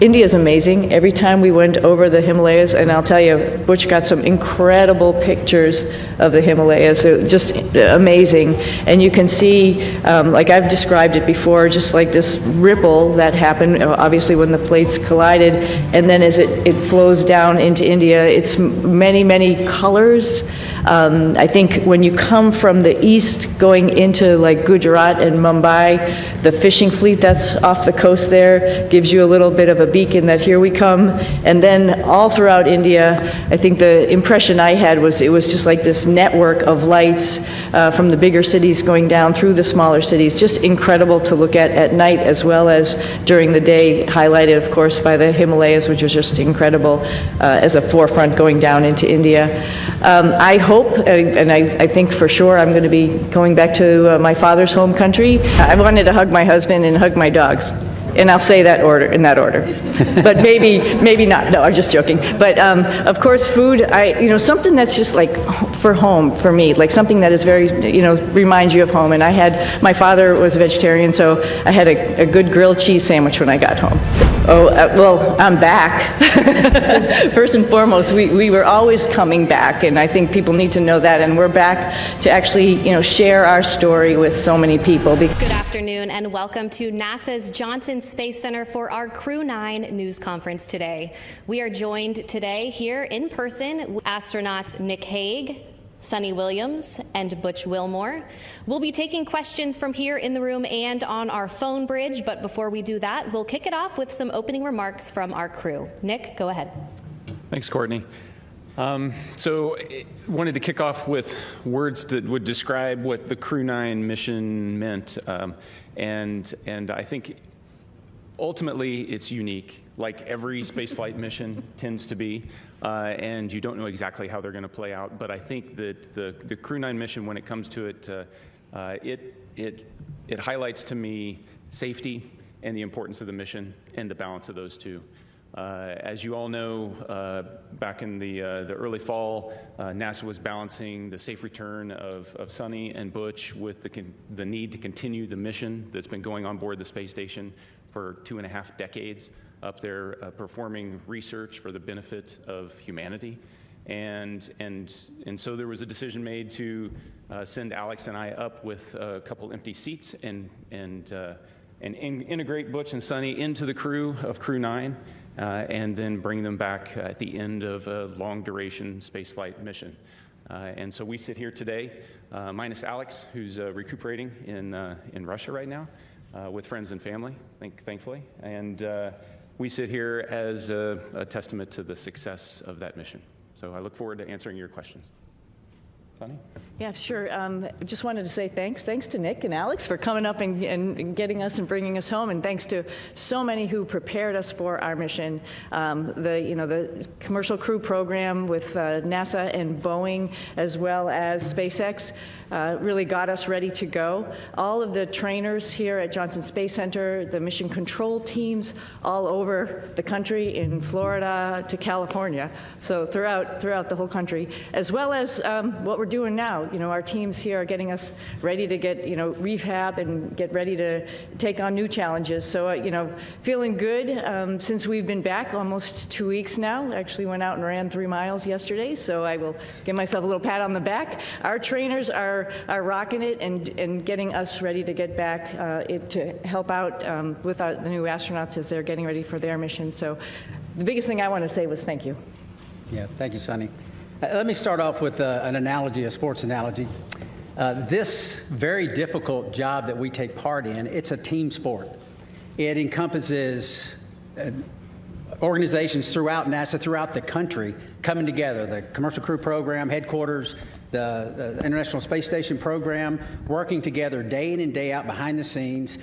India's amazing. Every time we went over the Himalayas, and I'll tell you, Butch got some incredible pictures of the Himalayas, just amazing. And you can see, like I've described it before, just like this ripple that happened, obviously when the plates collided, and then as it flows down into India, it's many, many colors. I think when you come from the east going into like Gujarat and Mumbai, the fishing fleet that's off the coast there gives you a little bit of a beacon that here we come. And then all throughout India, I think the impression I had was it was just like this network of lights from the bigger cities going down through the smaller cities. Just incredible to look at night as well as during the day, highlighted of course by the Himalayas, which was just incredible as a forefront going down into India. I hope, and I think for sure I'm going to be going back to my father's home country. I wanted to hug my husband and hug my dogs. And I'll say that in that order. But maybe not. No, I'm just joking. But of course, food, something that's just like for home for me, like something that is very, reminds you of home. And my father was a vegetarian, so I had a good grilled cheese sandwich when I got home. Oh, well, I'm back. First and foremost, we were always coming back, and I think people need to know that, and we're back to actually, share our story with so many people. Good afternoon, and welcome to NASA's Johnson Space Center for our Crew 9 news conference today. We are joined today here in person with astronauts Nick Hague, Sunny Williams, and Butch Wilmore. We'll be taking questions from here in the room and on our phone bridge, but before we do that, we'll kick it off with some opening remarks from our crew. Nick, go ahead. Thanks, Courtney. So wanted to kick off with words that would describe what the Crew 9 mission meant, and I think ultimately it's unique, like every spaceflight mission tends to be, and you don't know exactly how they're going to play out. But I think that the Crew 9 mission, when it comes to it, it highlights to me safety and the importance of the mission and the balance of those two. As you all know, back in the early fall, NASA was balancing the safe return of Sunny and Butch with the need to continue the mission that's been going on board the space station for 2.5 decades up there, performing research for the benefit of humanity. And so there was a decision made to send Alex and I up with a couple empty seats and integrate Butch and Sunny into the crew of Crew 9. And then bring them back at the end of a long-duration spaceflight mission. And so we sit here today, minus Alex, who's recuperating in Russia right now with friends and family, thankfully. And we sit here as a testament to the success of that mission. So I look forward to answering your questions. Sunny? Yeah, sure. Just wanted to say thanks to Nick and Alex for coming up and getting us and bringing us home, and thanks to so many who prepared us for our mission. The Commercial Crew Program with NASA and Boeing, as well as SpaceX, really got us ready to go. All of the trainers here at Johnson Space Center, the mission control teams all over the country, in Florida to California, so throughout the whole country, as well as what we're doing now. Our teams here are getting us ready to get, rehab and get ready to take on new challenges. So, feeling good since we've been back almost 2 weeks now. Actually went out and ran 3 miles yesterday, so I will give myself a little pat on the back. Our trainers are rocking it and getting us ready to get back to help out with the new astronauts as they're getting ready for their mission. So the biggest thing I want to say was thank you. Yeah, thank you, Sunny. Let me start off with an analogy, a sports analogy. This very difficult job that we take part in, it's a team sport. It encompasses organizations throughout NASA, throughout the country, coming together. The Commercial Crew Program, headquarters, the International Space Station program, working together day in and day out behind the scenes,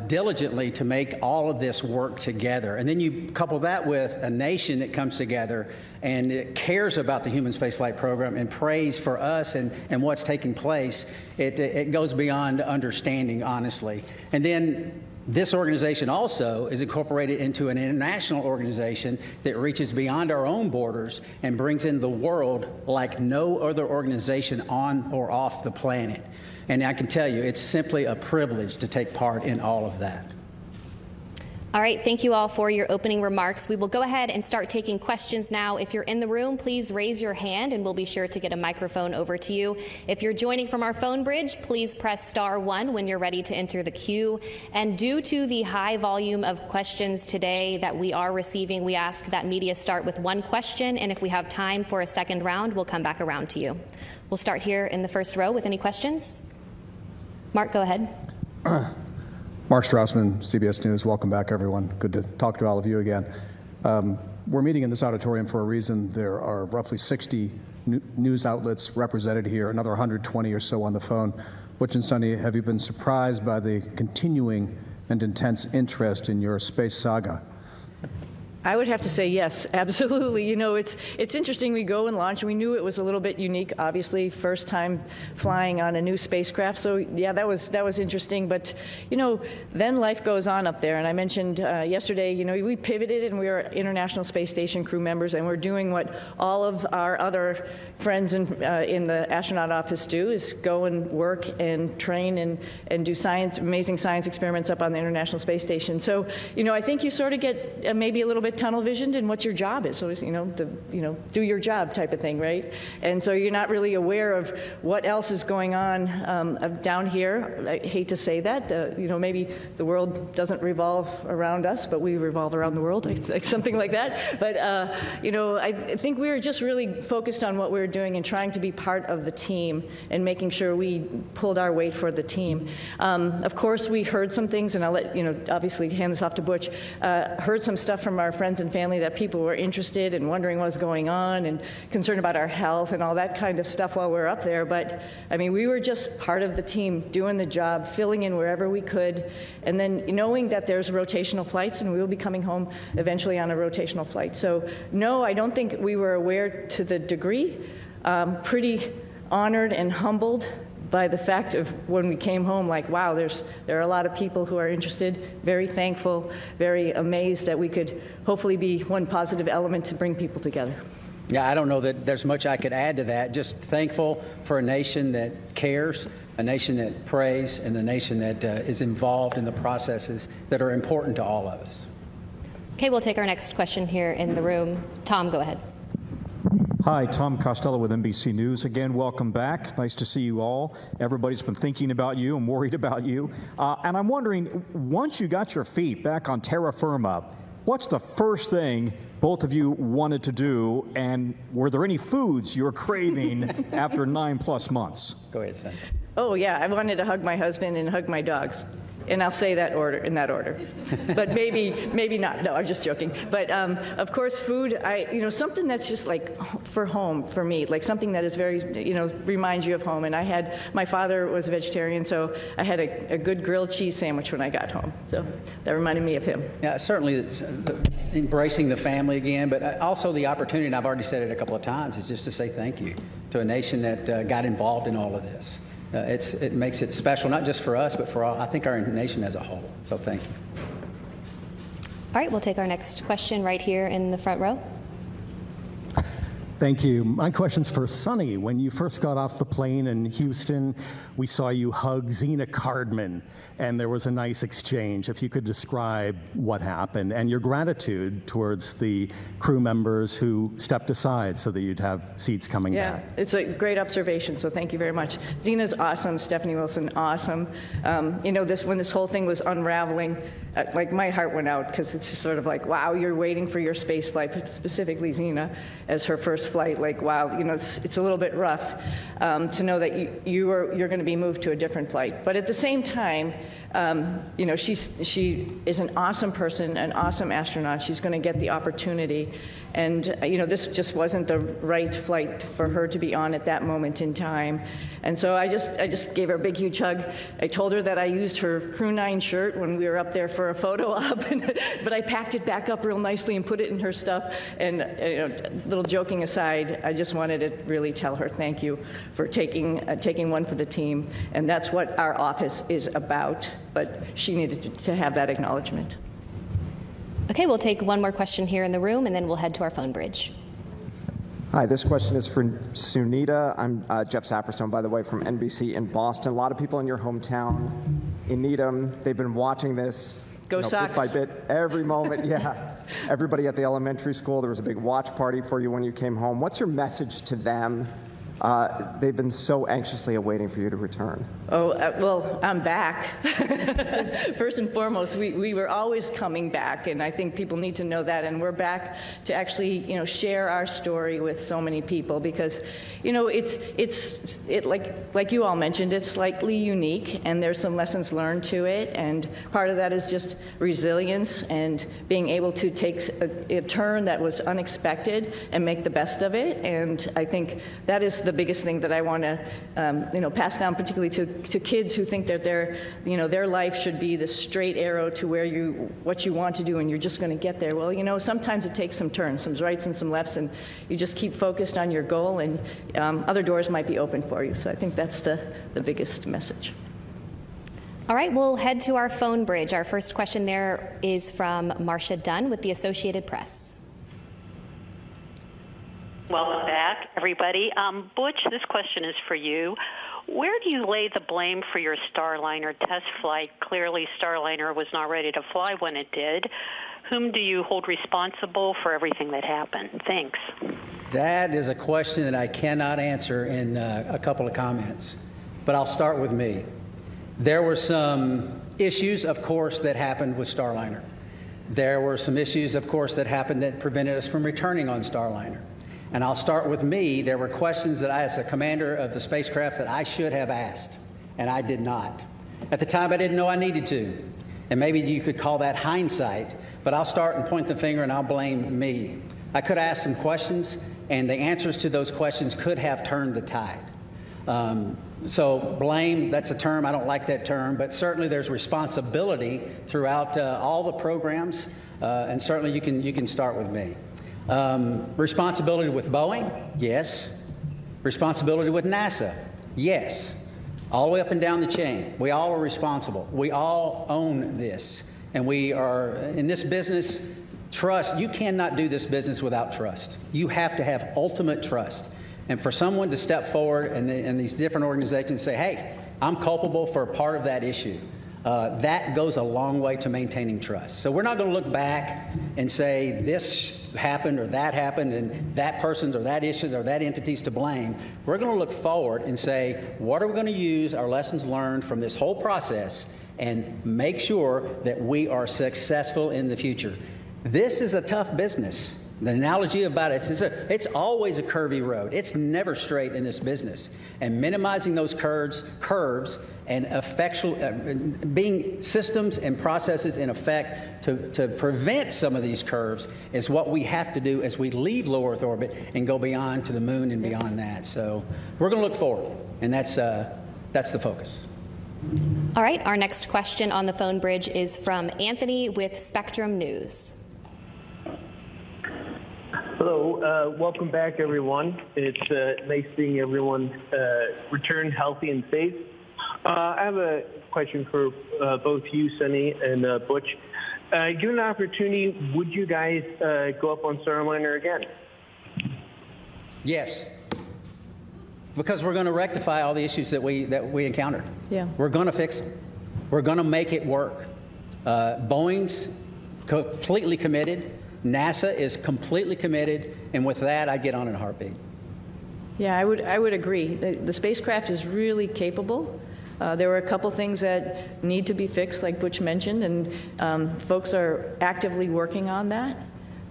diligently to make all of this work together. And then you couple that with a nation that comes together and it cares about the human spaceflight program and prays for us and what's taking place. It goes beyond understanding, honestly. And then this organization also is incorporated into an international organization that reaches beyond our own borders and brings in the world like no other organization on or off the planet. And I can tell you, it's simply a privilege to take part in all of that. All right, thank you all for your opening remarks. We will go ahead and start taking questions now. If you're in the room, please raise your hand and we'll be sure to get a microphone over to you. If you're joining from our phone bridge, please press *1 when you're ready to enter the queue. And due to the high volume of questions today that we are receiving, we ask that media start with one question, and if we have time for a second round, we'll come back around to you. We'll start here in the first row with any questions. Mark, go ahead. Mark Strassman, CBS News. Welcome back, everyone. Good to talk to all of you again. We're meeting in this auditorium for a reason. There are roughly 60 news outlets represented here, another 120 or so on the phone. Butch and Sunny, have you been surprised by the continuing and intense interest in your space saga? I would have to say yes, absolutely. You know, it's interesting. We go and launch, and we knew it was a little bit unique. Obviously, first time flying on a new spacecraft. So yeah, that was interesting. But you know, then life goes on up there. And I mentioned yesterday, you know, we pivoted and we are International Space Station crew members, and we're doing what all of our other friends in the astronaut office do: is go and work and train and do amazing science experiments up on the International Space Station. So you know, I think you sort of get maybe a little bit tunnel visioned in what your job is. So it's, do your job type of thing, right? And so you're not really aware of what else is going on down here. I hate to say that. Maybe the world doesn't revolve around us, but we revolve around the world, like something like that. But I think we were just really focused on what we were doing and trying to be part of the team and making sure we pulled our weight for the team. Of course, we heard some things, and I'll let obviously hand this off to Butch. Heard some stuff from our friends and family that people were interested and wondering what was going on and concerned about our health and all that kind of stuff while we were up there. But I mean, we were just part of the team doing the job, filling in wherever we could, and then knowing that there's rotational flights and we will be coming home eventually on a rotational flight. So no, I don't think we were aware to the degree. Pretty honored and humbled by the fact of when we came home, like, wow, there are a lot of people who are interested, very thankful, very amazed that we could hopefully be one positive element to bring people together. Yeah, I don't know that there's much I could add to that. Just thankful for a nation that cares, a nation that prays, and a nation that is involved in the processes that are important to all of us. Okay, we'll take our next question here in the room. Tom, go ahead. Hi, Tom Costello with NBC News. Again, welcome back. Nice to see you all. Everybody's been thinking about you and worried about you. And I'm wondering, once you got your feet back on terra firma, what's the first thing both of you wanted to do? And were there any foods you were craving after 9+ months? Go ahead, Sam. Oh, yeah, I wanted to hug my husband and hug my dogs. And I'll say that in that order. But maybe not. No, I'm just joking. But of course, food, something that's just like for home for me, like something that is very, reminds you of home. And my father was a vegetarian, so I had a good grilled cheese sandwich when I got home. So that reminded me of him. Yeah, certainly embracing the family again, but also the opportunity, and I've already said it a couple of times, is just to say thank you to a nation that got involved in all of this. It makes it special, not just for us, but for all, I think, our nation as a whole. So thank you. All right, we'll take our next question right here in the front row. Thank you. My question's for Sunny. When you first got off the plane in Houston, we saw you hug Zena Cardman, and there was a nice exchange. If you could describe what happened and your gratitude towards the crew members who stepped aside so that you'd have seats coming back. Yeah, it's a great observation, so thank you very much. Zena's awesome, Stephanie Wilson, awesome. When this whole thing was unraveling, like my heart went out because it's just sort of like, wow, you're waiting for your space flight, specifically Zena, as her first flight. Like, wow, it's a little bit rough to know that you're going to be moved to a different flight. But at the same time, she is an awesome person, an awesome astronaut. She's going to get the opportunity. And, this just wasn't the right flight for her to be on at that moment in time. And so I just gave her a big, huge hug. I told her that I used her Crew 9 shirt when we were up there for a photo op, but I packed it back up real nicely and put it in her stuff. And, little joking aside, I just wanted to really tell her thank you for taking one for the team. And that's what our office is about. But she needed to have that acknowledgement. Okay, we'll take one more question here in the room, and then we'll head to our phone bridge. Hi, this question is for Sunita. I'm Jeff Saperstone, by the way, from NBC in Boston. A lot of people in your hometown in Needham, they've been watching this Go Sox. Bit by bit, every moment, yeah. Everybody at the elementary school, there was a big watch party for you when you came home. What's your message to them? They've been so anxiously awaiting for you to return. Oh, well, I'm back. First and foremost, we were always coming back, and I think people need to know that. And we're back to actually, share our story with so many people because, it's like you all mentioned, it's slightly unique, and there's some lessons learned to it. And part of that is just resilience and being able to take a turn that was unexpected and make the best of it. And I think that is the biggest thing that I want to, pass down, particularly to kids who think that their life should be the straight arrow to what you want to do, and you're just going to get there. Well, sometimes it takes some turns, some rights and some lefts, and you just keep focused on your goal, and other doors might be open for you. So I think that's the biggest message. All right, we'll head to our phone bridge. Our first question there is from Marcia Dunn with the Associated Press. Welcome back, everybody. Butch, this question is for you. Where do you lay the blame for your Starliner test flight? Clearly, Starliner was not ready to fly when it did. Whom do you hold responsible for everything that happened? Thanks. That is a question that I cannot answer in a couple of comments, but I'll start with me. There were some issues, of course, that happened with Starliner. There were some issues, of course, that happened that prevented us from returning on Starliner. And I'll start with me. There were questions that I, as the commander of the spacecraft, that I should have asked, and I did not. At the time, I didn't know I needed to. And maybe you could call that hindsight, but I'll start and point the finger and I'll blame me. I could ask some questions, and the answers to those questions could have turned the tide. So blame, that's a term, I don't like that term, but certainly there's responsibility throughout all the programs, and certainly you can start with me. Responsibility with Boeing? Yes. Responsibility with NASA? Yes. All the way up and down the chain. We all are responsible. We all own this. And we are, in this business, trust. You cannot do this business without trust. You have to have ultimate trust. And for someone to step forward and these different organizations say, hey, I'm culpable for a part of that issue, that goes a long way to maintaining trust. So we're not going to look back and say this happened or that happened and that person's or that issue or that entity's to blame. We're going to look forward and say, what are we going to use our lessons learned from this whole process and make sure that we are successful in the future. This is a tough business. The analogy about it is it's always a curvy road. It's never straight in this business. And minimizing those curves and being systems and processes in effect to prevent some of these curves is what we have to do as we leave low Earth orbit and go beyond to the moon and beyond that. So we're going to look forward, and that's the focus. All right, our next question on the phone bridge is from Anthony with Spectrum News. Hello, welcome back, everyone. It's nice seeing everyone return healthy and safe. I have a question for both you, Sunny, and Butch. Given an opportunity, would you guys go up on Starliner again? Yes, because we're going to rectify all the issues that we encountered. Yeah. We're going to fix them. We're going to make it work. Boeing's completely committed. NASA is completely committed, and with that, I get on in a heartbeat. Yeah, I would agree. The spacecraft is really capable. There were a couple things that need to be fixed, like Butch mentioned, and folks are actively working on that.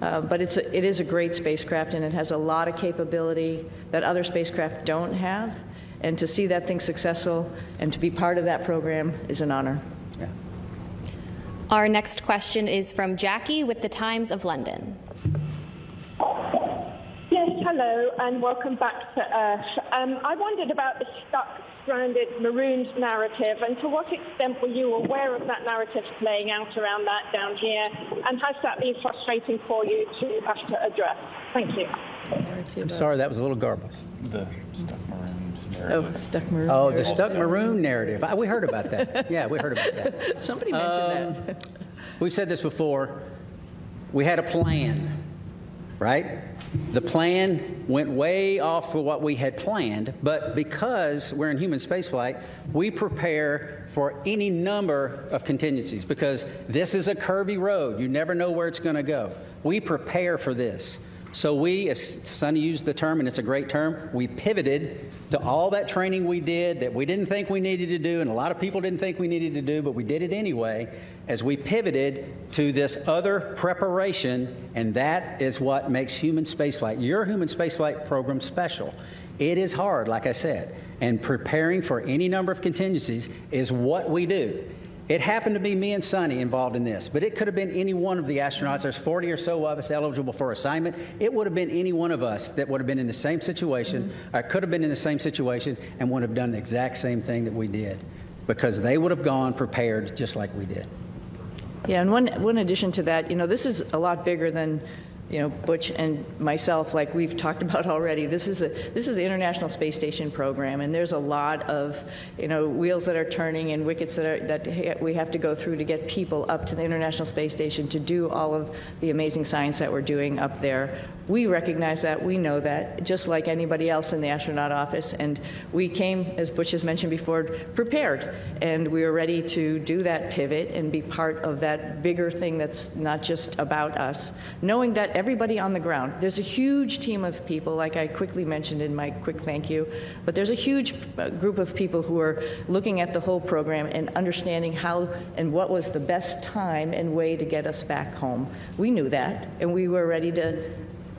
But it is a great spacecraft, and it has a lot of capability that other spacecraft don't have. And to see that thing successful and to be part of that program is an honor. Yeah. Our next question is from Jackie with the Times of London. Yes, hello, and welcome back to Earth. I wondered about the stuck, stranded, marooned narrative, and to what extent were you aware of that narrative playing out around that down here, and has that been frustrating for you to have to address? Thank you. I'm sorry, that was a little garbled. The stuck maroons Oh, stuck maroon. Oh, the narrative. stuck maroon narrative. We heard about that. Yeah, we heard about that. Somebody mentioned that. We've said this before. We had a plan, right? The plan went way off for what we had planned, but because we're in human spaceflight, we prepare for any number of contingencies because this is a curvy road. You never know where it's going to go. We prepare for this. So we, as Sunny used the term, and it's a great term, we pivoted to all that training we did that we didn't think we needed to do, and a lot of people didn't think we needed to do, but we did it anyway, as we pivoted to this other preparation, and that is what makes human spaceflight, your human spaceflight program, special. It is hard, like I said, and preparing for any number of contingencies is what we do. It happened to be me and Sunny involved in this, but it could have been any one of the astronauts. There's 40 or so of us eligible for assignment. It would have been any one of us that would have been in the same situation, or could have been in the same situation, and would have done the exact same thing that we did, because they would have gone prepared just like we did. Yeah, and one addition to that, this is a lot bigger than Butch and myself, like we've talked about already. This is the International Space Station program, and there's a lot of wheels that are turning and wickets that we have to go through to get people up to the International Space Station to do all of the amazing science that we're doing up there. We recognize that, we know that, just like anybody else in the astronaut office, and we came, as Butch has mentioned before, prepared, and we were ready to do that pivot and be part of that bigger thing that's not just about us, knowing that everybody on the ground, there's a huge team of people, like I quickly mentioned in my quick thank you, but there's a huge group of people who are looking at the whole program and understanding how and what was the best time and way to get us back home. We knew that, and we were ready to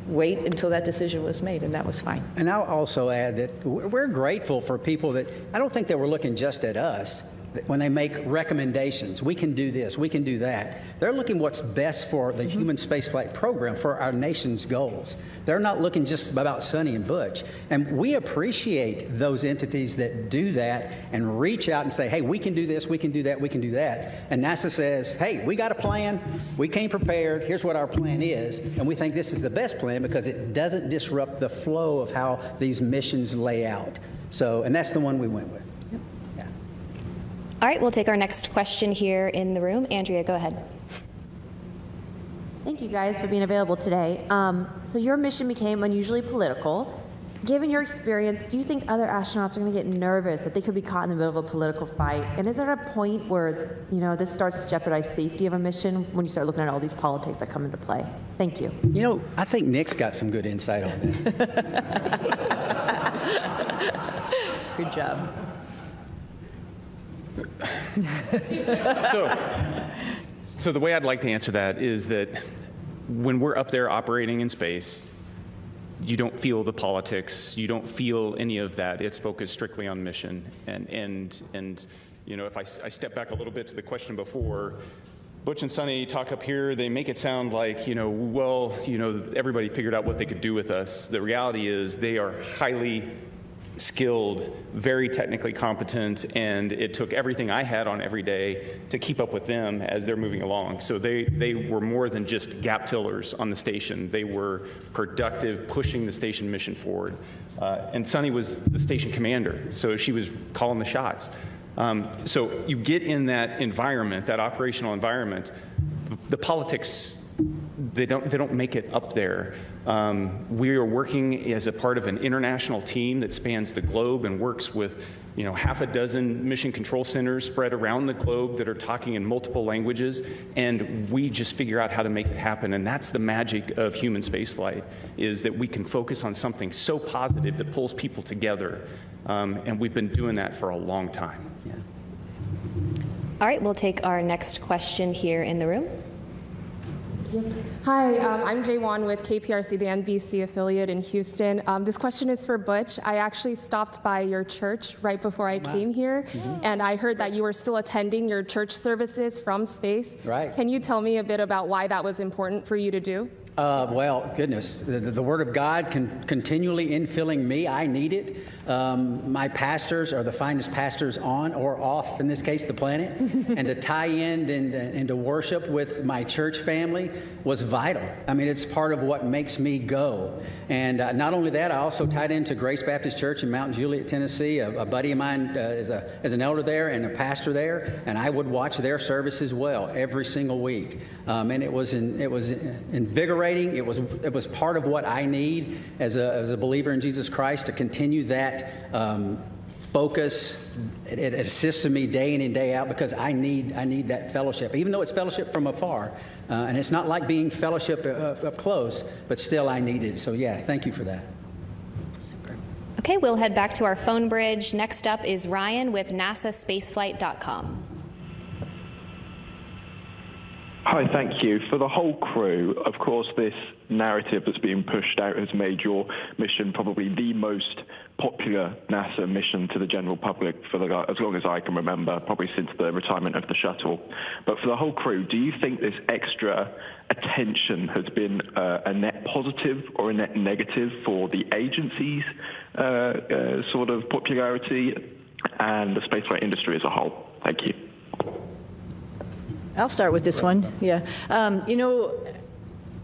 wait until that decision was made, and that was fine. And I'll also add that we're grateful for people that, I don't think they were looking just at us, that when they make recommendations, we can do this, we can do that. They're looking what's best for the human spaceflight program, for our nation's goals. They're not looking just about Sunny and Butch. And we appreciate those entities that do that and reach out and say, hey, we can do this, we can do that, we can do that. And NASA says, hey, we got a plan, we came prepared, here's what our plan is. And we think this is the best plan because it doesn't disrupt the flow of how these missions lay out. So, and that's the one we went with. All right, we'll take our next question here in the room. Andrea, go ahead. Thank you guys for being available today. So your mission became unusually political. Given your experience, do you think other astronauts are going to get nervous that they could be caught in the middle of a political fight? And is there a point where, this starts to jeopardize safety of a mission when you start looking at all these politics that come into play? Thank you. I think Nick's got some good insight on that. Good job. So the way I'd like to answer that is that when we're up there operating in space, you don't feel the politics, you don't feel any of that. It's focused strictly on mission. And if I step back a little bit to the question before, Butch and Sunny talk up here, they make it sound like, everybody figured out what they could do with us. The reality is they are highly skilled, very technically competent, and it took everything I had on every day to keep up with them as they're moving along. So they were more than just gap fillers on the station. They were productive, pushing the station mission forward. And Sunny was the station commander, so she was calling the shots. So you get in that environment, that operational environment, the politics, they don't make it up there. We are working as a part of an international team that spans the globe and works with half a dozen mission control centers spread around the globe that are talking in multiple languages, and we just figure out how to make it happen. And that's the magic of human spaceflight, is that we can focus on something so positive that pulls people together, and we've been doing that for a long time. Yeah. All right, we'll take our next question here in the room. Hi, I'm Jaywan with KPRC, the NBC affiliate in Houston. This question is for Butch. I actually stopped by your church right before I came here, and I heard that you were still attending your church services from space. Right. Can you tell me a bit about why that was important for you to do? Well, goodness, the Word of God continually infilling me. I need it. My pastors are the finest pastors on or off, in this case, the planet. And to tie in and to worship with my church family, was vital. I mean, it's part of what makes me go. And not only that, I also tied into Grace Baptist Church in Mount Juliet, Tennessee. A buddy of mine is an elder there and a pastor there, and I would watch their service as well every single week. And it was invigorating. It was part of what I need as a believer in Jesus Christ to continue that focus. It assists me day in and day out because I need that fellowship, even though it's fellowship from afar, and it's not like being fellowship up close, but still I need it. So yeah, thank you for that. Okay, we'll head back to our phone bridge. Next up is Ryan with NASAspaceflight.com. Hi, thank you. For the whole crew, of course, this narrative that's being pushed out has made your mission probably the most popular NASA mission to the general public for as long as I can remember, probably since the retirement of the shuttle. But for the whole crew, do you think this extra attention has been a net positive or a net negative for the agency's sort of popularity and the spaceflight industry as a whole? Thank you. I'll start with this one. Yeah.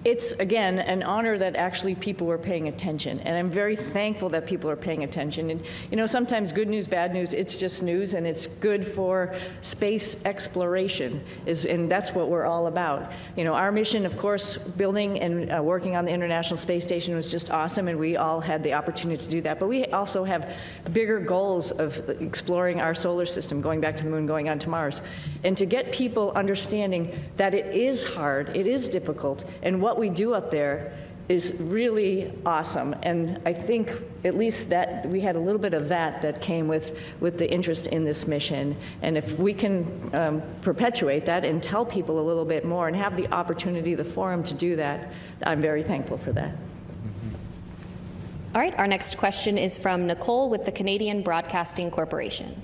It's, again, an honor that actually people were paying attention. And I'm very thankful that people are paying attention. And, sometimes good news, bad news, it's just news, and it's good for space exploration, and that's what we're all about. Our mission, of course, building and working on the International Space Station was just awesome, and we all had the opportunity to do that. But we also have bigger goals of exploring our solar system, going back to the moon, going on to Mars. And to get people understanding that it is hard, it is difficult, and what we do up there is really awesome. And I think at least that we had a little bit of that came with the interest in this mission. And if we can perpetuate that and tell people a little bit more and have the opportunity, the forum to do that, I'm very thankful for that. All right, our next question is from Nicole with the Canadian Broadcasting Corporation.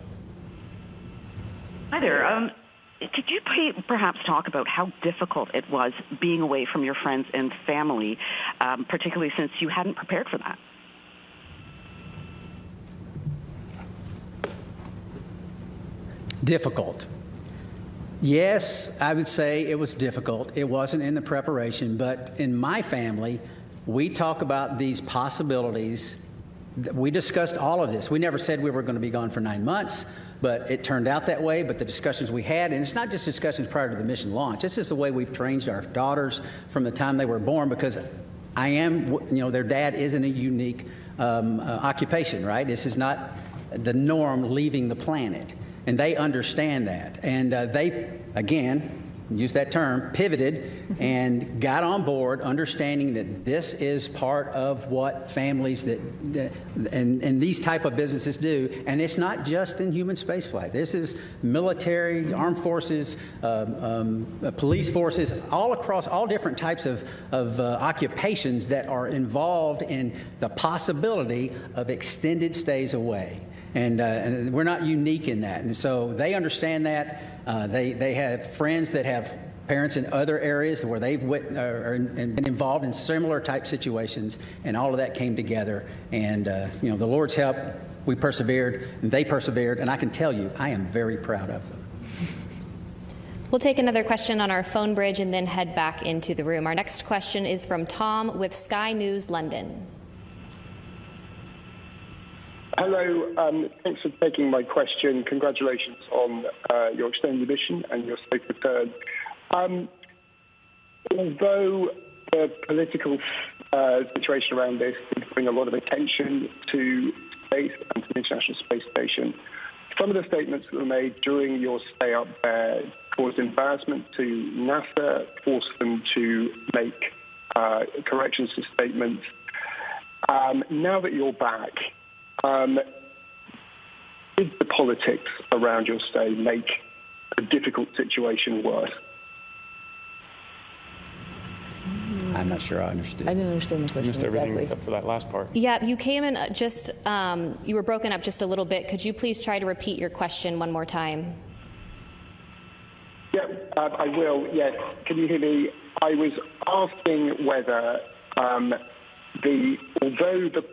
Hi there. Could you perhaps talk about how difficult it was being away from your friends and family, particularly since you hadn't prepared for that? Difficult. Yes, I would say it was difficult. It wasn't in the preparation, but in my family, we talk about these possibilities. We discussed all of this. We never said we were going to be gone for 9 months. But it turned out that way. But the discussions we had, and it's not just discussions prior to the mission launch. This is the way we've trained our daughters from the time they were born, because their dad isn't a unique occupation, right? This is not the norm leaving the planet. And they understand that. And they, again, use that term, pivoted and got on board, understanding that this is part of what families and these type of businesses do. And it's not just in human spaceflight. This is military, armed forces, police forces, all across all different types of occupations that are involved in the possibility of extended stays away. And we're not unique in that. And so they understand that. They have friends that have parents in other areas where they've been involved in similar type situations, and all of that came together. And, the Lord's help, we persevered, and they persevered, and I can tell you, I am very proud of them. We'll take another question on our phone bridge and then head back into the room. Our next question is from Tom with Sky News London. Hello, thanks for taking my question. Congratulations on your extended mission and your safe return. Although the political situation around this did bring a lot of attention to space and to the International Space Station, some of the statements that were made during your stay up there caused embarrassment to NASA, forced them to make corrections to statements. Now that you're back, did the politics around your stay make a difficult situation worse? I'm not sure I understood. I didn't understand the question Missed everything exactly. except for that last part. Yeah, you came in you were broken up just a little bit. Could you please try to repeat your question one more time? Yeah, I will. Yes. Can you hear me? I was asking whether, although the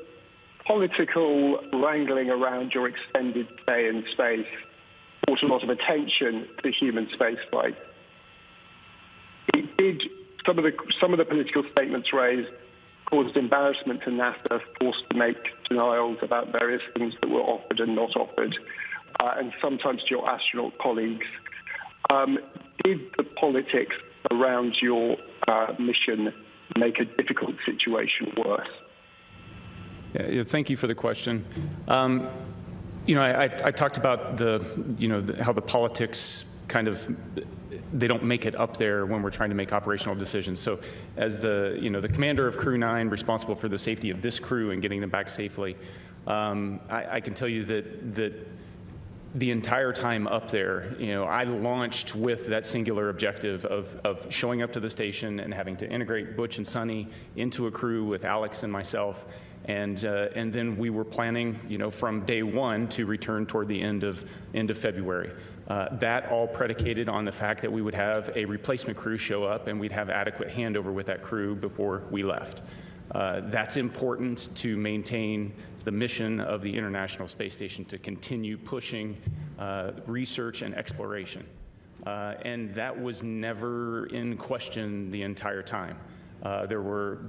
political wrangling around your extended stay in space brought a lot of attention to human spaceflight, it did some of the political statements raised caused embarrassment to NASA, forced to make denials about various things that were offered and not offered, and sometimes to your astronaut colleagues. Did the politics around your mission make a difficult situation worse? Yeah, thank you for the question. I talked about how the politics kind of, they don't make it up there when we're trying to make operational decisions. So as the commander of Crew 9 responsible for the safety of this crew and getting them back safely, I can tell you that the entire time up there, I launched with that singular objective of showing up to the station and having to integrate Butch and Sunny into a crew with Alex and myself. And then we were planning, from day one to return toward the end of February. That all predicated on the fact that we would have a replacement crew show up and we'd have adequate handover with that crew before we left. That's important to maintain the mission of the International Space Station, to continue pushing research and exploration. And that was never in question the entire time. There were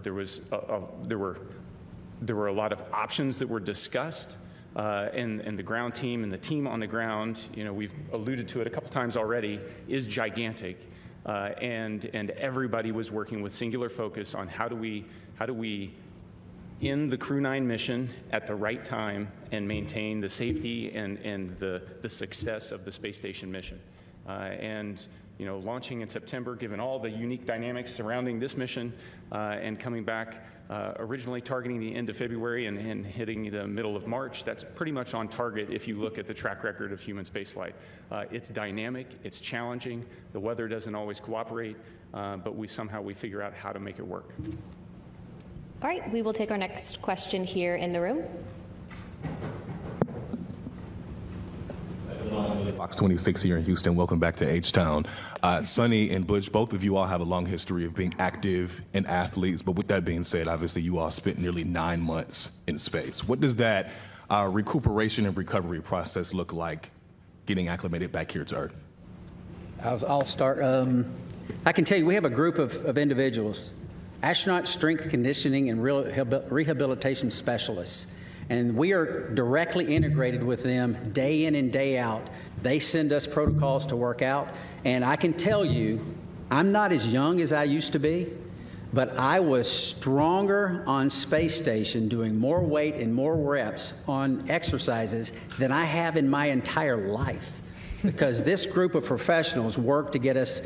a lot of options that were discussed, and the ground team and the team on the ground, we've alluded to it a couple times already, is gigantic, and everybody was working with singular focus on how do we end the Crew 9 mission at the right time and maintain the safety and the success of the space station mission. Launching in September, given all the unique dynamics surrounding this mission, and coming back originally targeting the end of February and hitting the middle of March, that's pretty much on target if you look at the track record of human spaceflight. It's dynamic, it's challenging, the weather doesn't always cooperate, but we figure out how to make it work. All right, we will take our next question here in the room. Box 26 here in Houston. Welcome back to H-Town. Sunny and Butch, both of you all have a long history of being active and athletes, but with that being said, obviously you all spent nearly 9 months in space. What does that recuperation and recovery process look like getting acclimated back here to Earth? I'll start. I can tell you we have a group of individuals, astronaut strength conditioning and rehabilitation specialists. And we are directly integrated with them day in and day out. They send us protocols to work out. And I can tell you, I'm not as young as I used to be, but I was stronger on space station doing more weight and more reps on exercises than I have in my entire life. Because this group of professionals work to get us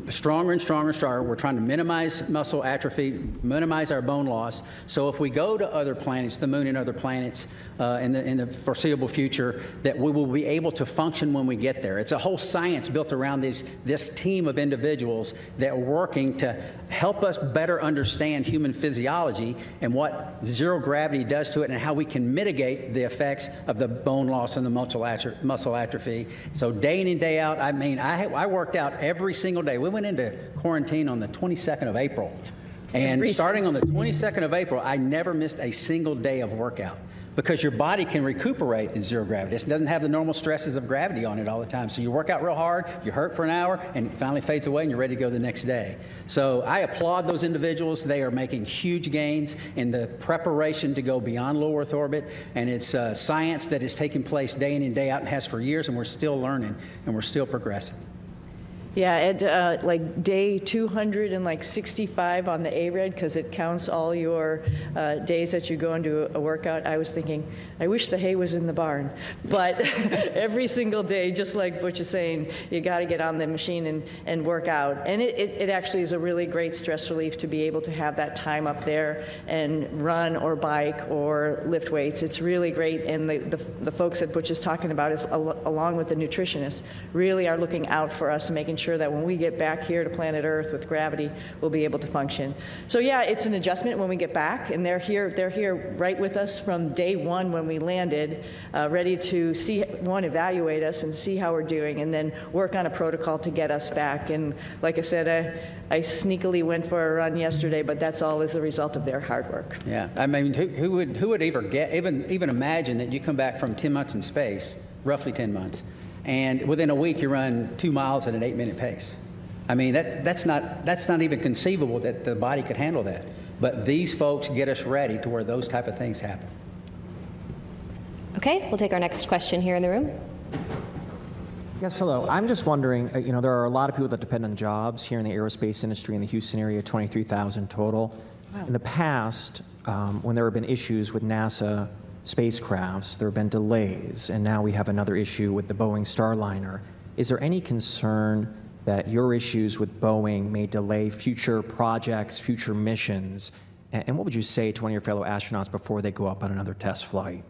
stronger and stronger and stronger. We're trying to minimize muscle atrophy, minimize our bone loss. So if we go to other planets, the moon and other planets in the foreseeable future, that we will be able to function when we get there. It's a whole science built around this team of individuals that are working to help us better understand human physiology and what zero gravity does to it and how we can mitigate the effects of the bone loss and the muscle atrophy. So day in and day out, I worked out every single day. We went into quarantine on the 22nd of April. And starting on the 22nd of April, I never missed a single day of workout because your body can recuperate in zero gravity. It doesn't have the normal stresses of gravity on it all the time. So you work out real hard, you hurt for an hour, and it finally fades away and you're ready to go the next day. So I applaud those individuals. They are making huge gains in the preparation to go beyond low Earth orbit. And it's science that is taking place day in and day out and has for years, and we're still learning and we're still progressing. Yeah, at like day 265 on the ARED, because it counts all your days that you go into a workout, I was thinking, I wish the hay was in the barn. But every single day, just like Butch is saying, you got to get on the machine and work out. And it actually is a really great stress relief to be able to have that time up there and run or bike or lift weights. It's really great. And the folks that Butch is talking about, is along with the nutritionists, really are looking out for us and making sure that when we get back here to planet Earth with gravity, we'll be able to function. So yeah, it's an adjustment when we get back, and they're here right with us from day one when we landed, ready to evaluate us and see how we're doing, and then work on a protocol to get us back. And like I said, I sneakily went for a run yesterday, but that's all as a result of their hard work. Yeah, I mean, who would even imagine that you come back from 10 months in space, roughly 10 months, and within a week you run 2 miles at an 8-minute pace? I mean, that's not even conceivable that the body could handle that. But these folks get us ready to where those type of things happen. Okay, we'll take our next question here in the room. Yes, hello. I'm just wondering, there are a lot of people that depend on jobs here in the aerospace industry in the Houston area, 23,000 total. Wow. In the past, when there have been issues with NASA spacecrafts, there have been delays, and now we have another issue with the Boeing Starliner. Is there any concern that your issues with Boeing may delay future projects, future missions? And what would you say to one of your fellow astronauts before they go up on another test flight?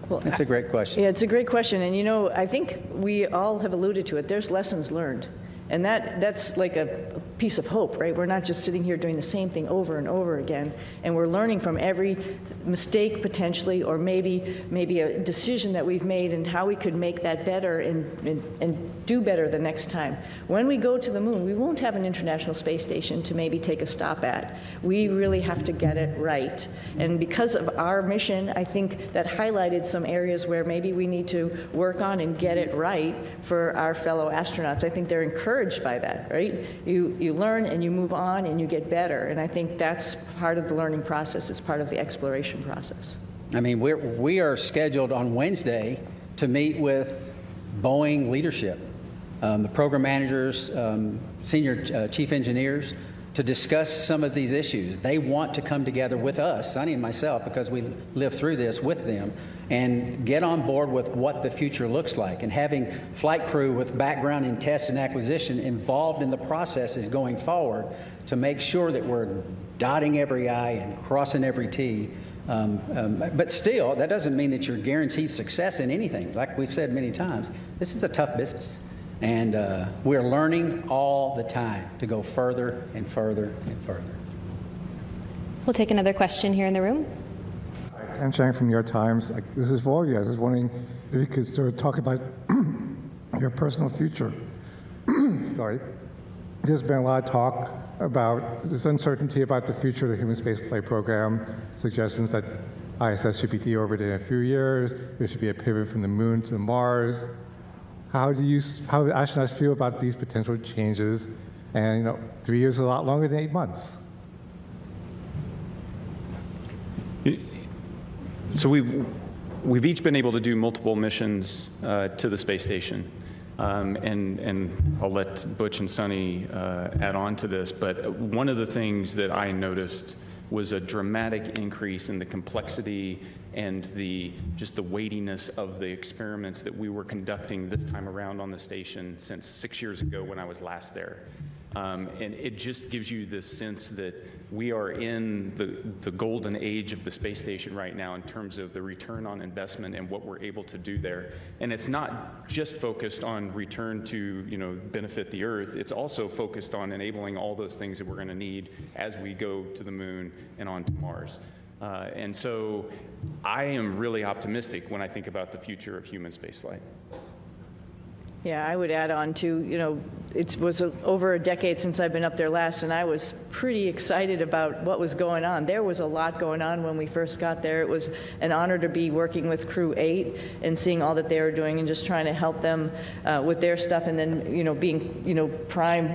Well, that's a great question. Yeah, it's a great question. And I think we all have alluded to it. There's lessons learned. And that's like a piece of hope, right? We're not just sitting here doing the same thing over and over again. And we're learning from every mistake potentially, or maybe a decision that we've made and how we could make that better and do better the next time. When we go to the moon, we won't have an International Space Station to maybe take a stop at. We really have to get it right. And because of our mission, I think that highlighted some areas where maybe we need to work on and get it right for our fellow astronauts. I think they're encouraged by that, right? You learn and you move on and you get better. And I think that's part of the learning process. It's part of the exploration process. I mean, we are scheduled on Wednesday to meet with Boeing leadership, the program managers, senior chief engineers, to discuss some of these issues. They want to come together with us, Sonny and myself, because we lived through this with them, and get on board with what the future looks like. And having flight crew with background in test and acquisition involved in the processes going forward to make sure that we're dotting every I and crossing every T. But still, that doesn't mean that you're guaranteed success in anything. Like we've said many times, this is a tough business. And we're learning all the time to go further and further and further. We'll take another question here in the room. I'm Chang from New York Times. This is for all of you guys. I was wondering if you could sort of talk about your personal future. Sorry. There's been a lot of talk about this uncertainty about the future of the human spaceflight program, suggestions that ISS should be deorbited in a few years, there should be a pivot from the moon to Mars. How do astronauts feel about these potential changes? And 3 years is a lot longer than 8 months. So we've each been able to do multiple missions to the space station, and I'll let Butch and Sonny add on to this. But one of the things that I noticed was a dramatic increase in the complexity and just the weightiness of the experiments that we were conducting this time around on the station since 6 years ago when I was last there. And it just gives you this sense that we are in the golden age of the space station right now in terms of the return on investment and what we're able to do there. And it's not just focused on return to benefit the Earth. It's also focused on enabling all those things that we're going to need as we go to the moon and on to Mars. And so I am really optimistic when I think about the future of human spaceflight. Yeah, I would add on to, it was over a decade since I've been up there last, and I was pretty excited about what was going on. There was a lot going on when we first got there. It was an honor to be working with Crew 8 and seeing all that they were doing and just trying to help them with their stuff, and then, being,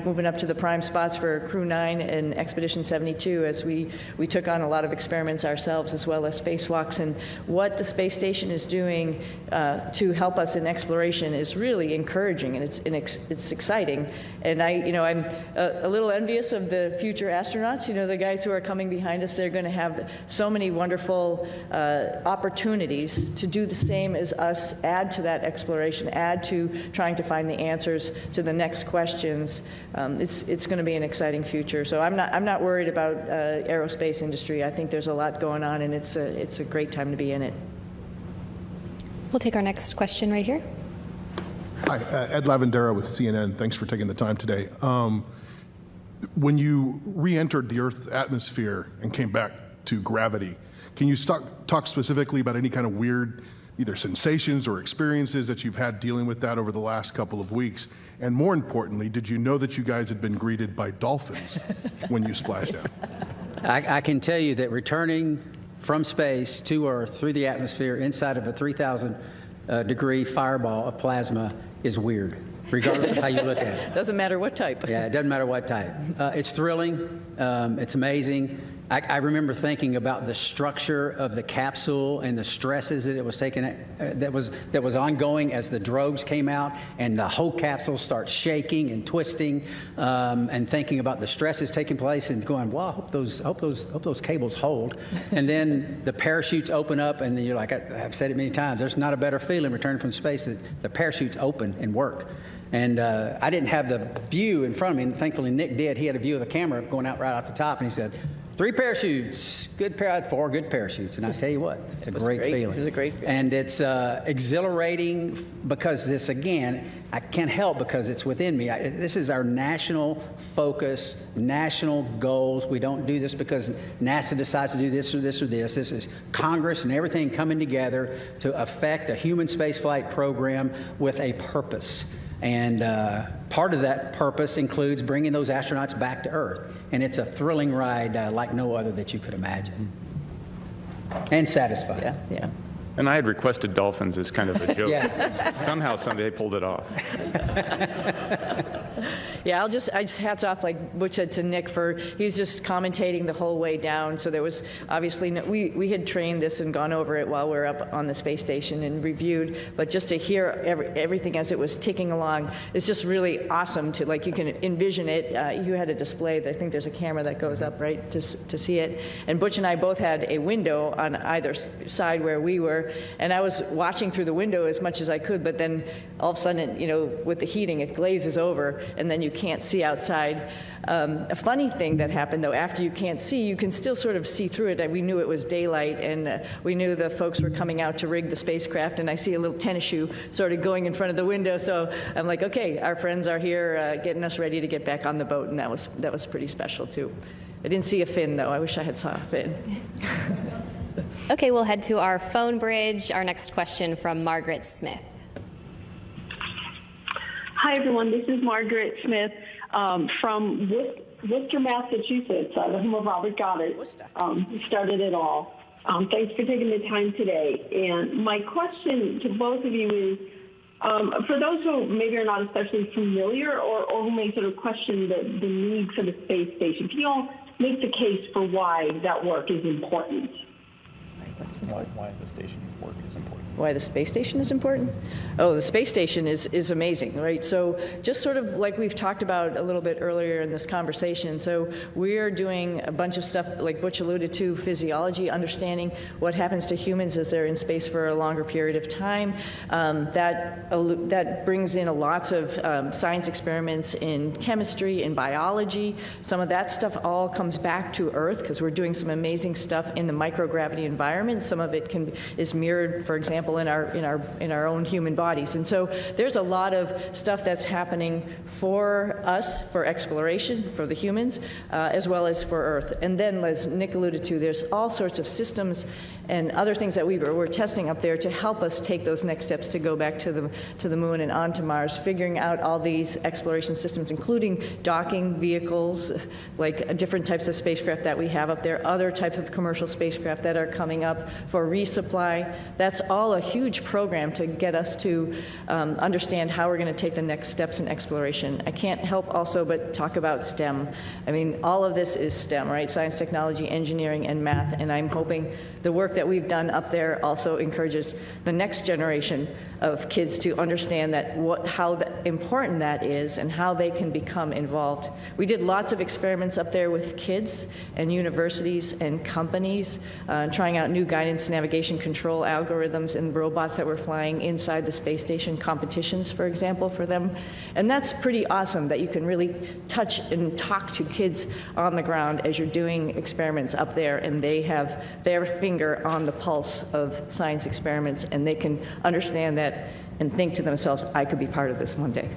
moving up to the prime spots for Crew 9 and Expedition 72 as we took on a lot of experiments ourselves as well as spacewalks. And what the space station is doing to help us in exploration is really encouraging, and it's exciting. And I'm a little envious of the future astronauts. The guys who are coming behind us, they're going to have so many wonderful opportunities to do the same as us, add to that exploration, add to trying to find the answers to the next questions. It's going to be an exciting future. So I'm not worried about aerospace industry. I think there's a lot going on, and it's a great time to be in it. We'll take our next question right here. Hi, Ed Lavandera with CNN. Thanks for taking the time today. When you re-entered the Earth's atmosphere and came back to gravity, can you talk specifically about any kind of weird either sensations or experiences that you've had dealing with that over the last couple of weeks? And more importantly, did you know that you guys had been greeted by dolphins when you splashed out? I can tell you that returning from space to Earth through the atmosphere inside of a 3,000 degree fireball of plasma is weird. regardless of how you look at it. Doesn't matter what type. Yeah, it doesn't matter what type. It's thrilling. It's amazing. I remember thinking about the structure of the capsule and the stresses that it was taking, that was ongoing as the drogues came out, and the whole capsule starts shaking and twisting, and thinking about the stresses taking place, and going, "Wow, hope those cables hold." And then the parachutes open up, and then you're like, I've said it many times. There's not a better feeling returning from space that the parachutes open and work. And I didn't have the view in front of me, and thankfully Nick did. He had a view of the camera going out right off the top, and he said, 3 parachutes, I had 4 good parachutes, and I tell you what, it's a great feeling. It was a great feeling. And it's exhilarating because this, again, I can't help because it's within me. This is our national focus, national goals. We don't do this because NASA decides to do this or this or this. This is Congress and everything coming together to affect a human spaceflight program with a purpose. And part of that purpose includes bringing those astronauts back to Earth. And it's a thrilling ride like no other that you could imagine. And satisfying. Yeah, yeah. And I had requested dolphins as kind of a joke. Yeah. Somehow, Sunday, they pulled it off. Yeah, I just hats off, like Butch said, to Nick for, he's just commentating the whole way down. So there was obviously, we had trained this and gone over it while we were up on the space station and reviewed, but just to hear everything as it was ticking along, it's just really awesome to, like, you can envision it. You had a display, I think there's a camera that goes up, right, to see it. And Butch and I both had a window on either side where we were, and I was watching through the window as much as I could, but then all of a sudden, you know, with the heating, it glazes over, and then you can't see outside. A funny thing that happened, though, after you can't see, you can still sort of see through it. We knew it was daylight, and we knew the folks were coming out to rig the spacecraft, and I see a little tennis shoe sort of going in front of the window, so I'm like, okay, our friends are here getting us ready to get back on the boat, and that was pretty special, too. I didn't see a fin, though. I wish I had saw a fin. Okay, we'll head to our phone bridge. Our next question from Margaret Smith. Hi, everyone. This is Margaret Smith from Worcester, Massachusetts, the home of Robert Goddard. Who started it all. Thanks for taking the time today. And my question to both of you is, for those who maybe are not especially familiar or who may sort of question the need for the space station, can you all make the case for why that work is important? Why the station work is important. Why the space station is important? Oh, the space station is amazing, right? So just sort of like we've talked about a little bit earlier in this conversation, so we are doing a bunch of stuff, like Butch alluded to, physiology, understanding what happens to humans as they're in space for a longer period of time. That brings in lots of science experiments in chemistry, in biology. Some of that stuff all comes back to Earth because we're doing some amazing stuff in the microgravity environment. Some of it is mirrored, for example, in our own human bodies. And so there's a lot of stuff that's happening for us, for exploration, for the humans, as well as for Earth. And then, as Nick alluded to, there's all sorts of systems and other things that we're testing up there to help us take those next steps to go back to the moon and onto Mars, figuring out all these exploration systems, including docking vehicles, like different types of spacecraft that we have up there, other types of commercial spacecraft that are coming up for resupply. That's all a huge program to get us to understand how we're going to take the next steps in exploration. I can't help also but talk about STEM. I mean, all of this is STEM, right? Science, technology, engineering, and math, and I'm hoping the work that we've done up there also encourages the next generation of kids to understand that how important that is and how they can become involved. We did lots of experiments up there with kids and universities and companies, trying out new guidance, navigation, control algorithms and robots that were flying inside the space station, competitions, for example, for them. And that's pretty awesome that you can really touch and talk to kids on the ground as you're doing experiments up there, and they have their finger on the pulse of science experiments, and they can understand that and think to themselves, I could be part of this one day.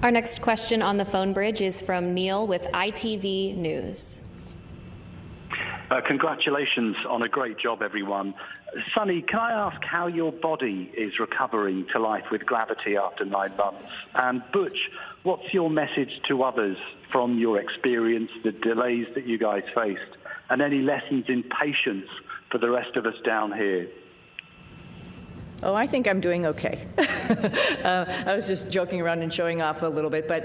Our next question on the phone bridge is from Neil with ITV News. Congratulations on a great job, everyone. Sunny, can I ask how your body is recovering to life with gravity after 9 months? And Butch, what's your message to others from your experience, the delays that you guys faced, and any lessons in patience for the rest of us down here? Oh, I think I'm doing okay. I was just joking around and showing off a little bit, but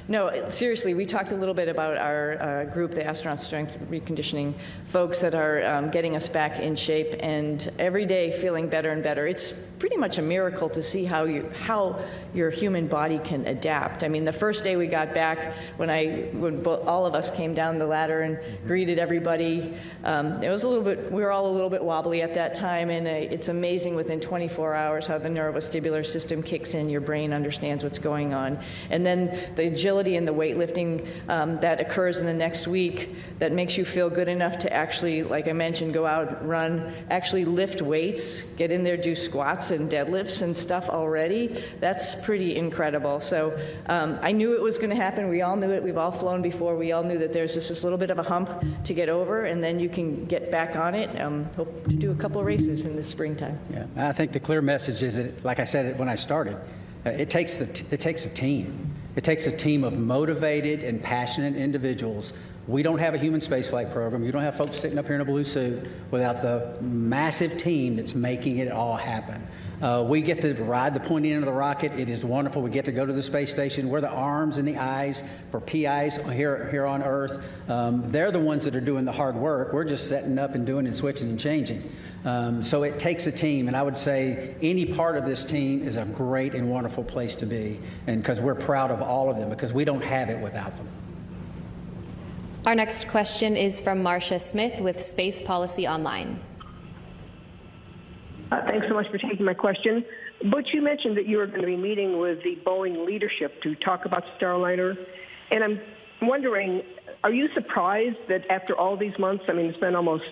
no, seriously, we talked a little bit about our group, the Astronaut Strength Reconditioning folks that are getting us back in shape, and every day feeling better and better. It's pretty much a miracle to see how your human body can adapt. I mean, the first day we got back, when all of us came down the ladder and greeted everybody, it was we were all a little bit wobbly at that time, and it's amazing within 24 hours how the neurovestibular system kicks in, your brain understands what's going on. And then the agility and the weightlifting that occurs in the next week that makes you feel good enough to actually, like I mentioned, go out, run, actually lift weights, get in there, do squats and deadlifts and stuff already. That's pretty incredible. So I knew it was going to happen. We all knew it. We've all flown before. We all knew that there's just this little bit of a hump to get over, and then you can get back on it. Hope to do a couple of races in the springtime. Yeah, I think the clear message is that, like I said when I started, it takes a team. It takes a team of motivated and passionate individuals. We don't have a human spaceflight program. You don't have folks sitting up here in a blue suit without the massive team that's making it all happen. We get to ride the pointy end of the rocket. It is wonderful. We get to go to the space station. We're the arms and the eyes for PIs here on Earth. They're the ones that are doing the hard work. We're just setting up and doing and switching and changing. So it takes a team, and I would say any part of this team is a great and wonderful place to be, and because we're proud of all of them, because we don't have it without them. Our next question is from Marcia Smith with Space Policy Online. Thanks so much for taking my question. Butch, you mentioned that you were going to be meeting with the Boeing leadership to talk about Starliner, and I'm wondering, are you surprised that after all these months, I mean, it's been almost,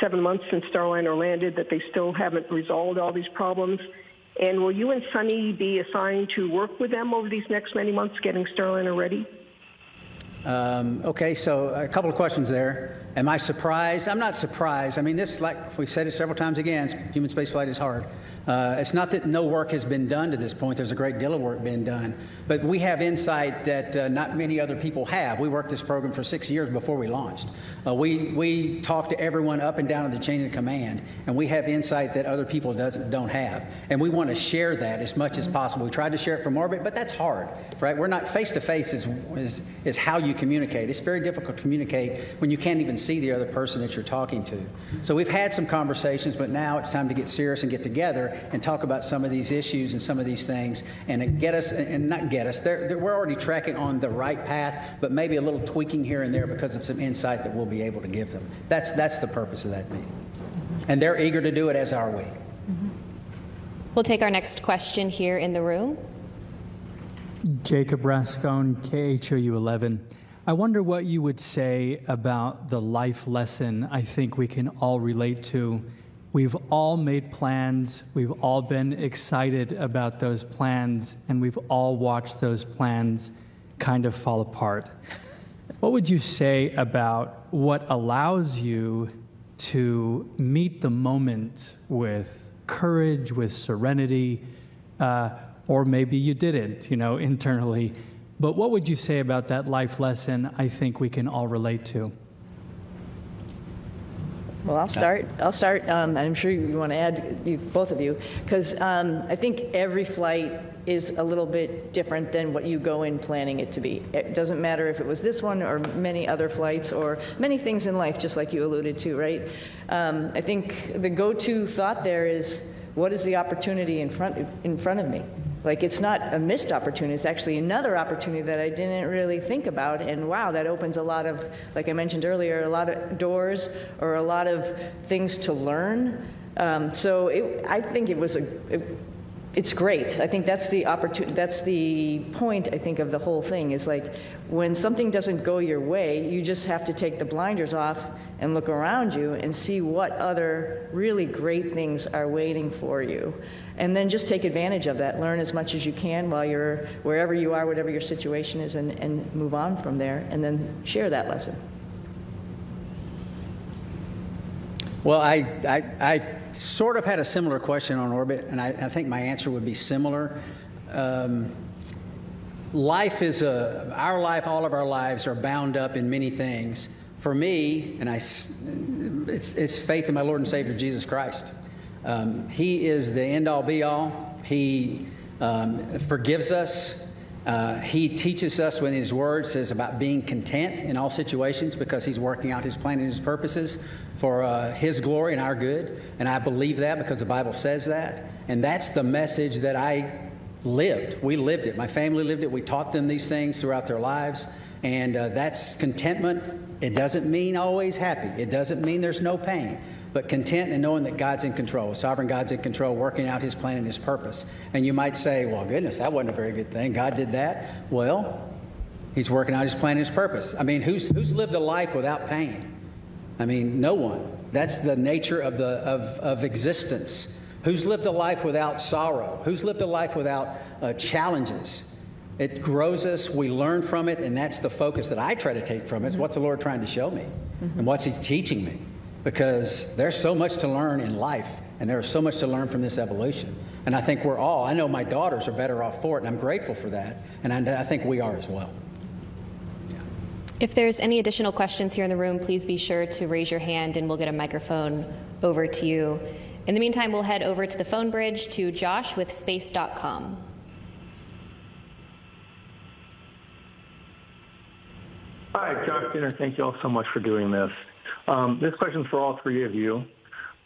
7 months since Starliner landed, that they still haven't resolved all these problems? And will you and Sunny be assigned to work with them over these next many months getting Starliner ready? Okay, so a couple of questions there. Am I surprised? I'm not surprised. I mean, this, like we've said it several times again, human spaceflight is hard. It's not that no work has been done to this point. There's a great deal of work being done. But we have insight that not many other people have. We worked this program for 6 years before we launched. We talk to everyone up and down in the chain of command, and we have insight that other people don't have. And we want to share that as much as possible. We tried to share it from orbit, but that's hard, right? We're not face-to-face is how you communicate. It's very difficult to communicate when you can't even see the other person that you're talking to. So we've had some conversations, but now it's time to get serious and get together and talk about some of these issues and some of these things, and get us, and not get us, we're already tracking on the right path, but maybe a little tweaking here and there because of some insight that we'll be able to give them. That's the purpose of that meeting. And they're eager to do it, as are we. We'll take our next question here in the room. Jacob Rascone, KHOU 11. I wonder what you would say about the life lesson I think we can all relate to. We've all made plans, we've all been excited about those plans, and we've all watched those plans kind of fall apart. What would you say about what allows you to meet the moment with courage, with serenity, or maybe you didn't, internally. But what would you say about that life lesson I think we can all relate to? Well, I'll start. I'm sure you want to add, both of you, because I think every flight is a little bit different than what you go in planning it to be. It doesn't matter if it was this one or many other flights or many things in life, just like you alluded to, right? I think the go-to thought there is, what is the opportunity in front of me? Like, it's not a missed opportunity, it's actually another opportunity that I didn't really think about, and wow, that opens a lot of, like I mentioned earlier, a lot of doors or a lot of things to learn. I think it's great. I think that's the opportunity, that's the point, I think, of the whole thing, is like, when something doesn't go your way, you just have to take the blinders off and look around you and see what other really great things are waiting for you. And then just take advantage of that. Learn as much as you can while you're wherever you are, whatever your situation is, and move on from there, and then share that lesson. Well, I sort of had a similar question on orbit, and I think my answer would be similar. Life is our life, all of our lives are bound up in many things. For me, and it's faith in my Lord and Savior, Jesus Christ. He is the end-all, be-all. He forgives us. He teaches us when His Word says about being content in all situations because He's working out His plan and His purposes for His glory and our good. And I believe that because the Bible says that. And that's the message that I lived. We lived it. My family lived it. We taught them these things throughout their lives. And that's contentment. It doesn't mean always happy. It doesn't mean there's no pain. But content and knowing that God's in control, sovereign God's in control, working out His plan and His purpose. And you might say, well, goodness, that wasn't a very good thing. God did that. Well, He's working out His plan and His purpose. I mean, who's lived a life without pain? I mean, no one. That's the nature of existence. Who's lived a life without sorrow? Who's lived a life without challenges? It grows us. We learn from it, and that's the focus that I try to take from it. It's what's the Lord trying to show me, and what's He teaching me. Because there's so much to learn in life, and there's so much to learn from this evolution. And I think we're all, I know my daughters are better off for it, and I'm grateful for that, and I think we are as well. If there's any additional questions here in the room, please be sure to raise your hand and we'll get a microphone over to you. In the meantime, we'll head over to the phone bridge to Josh with space.com. Hi, Josh Dinner. Thank you all so much for doing this. This question's for all three of you.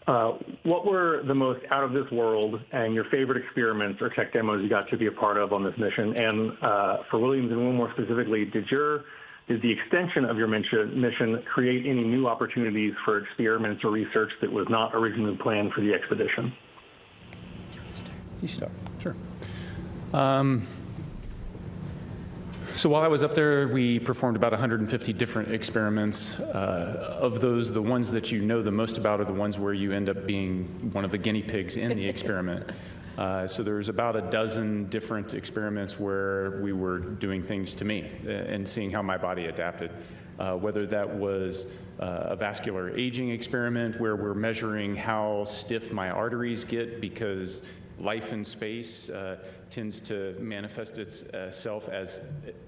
What were the most out of this world and your favorite experiments or tech demos you got to be a part of on this mission? And for Williams and Will more specifically, did the extension of your mission create any new opportunities for experiments or research that was not originally planned for the expedition? You start. Sure. So while I was up there, we performed about 150 different experiments. Of those, the ones that you know the most about are the ones where you end up being one of the guinea pigs in the experiment. So there's about a dozen different experiments where we were doing things to me and seeing how my body adapted. Whether that was a vascular aging experiment where we're measuring how stiff my arteries get because life in space tends to manifest itself as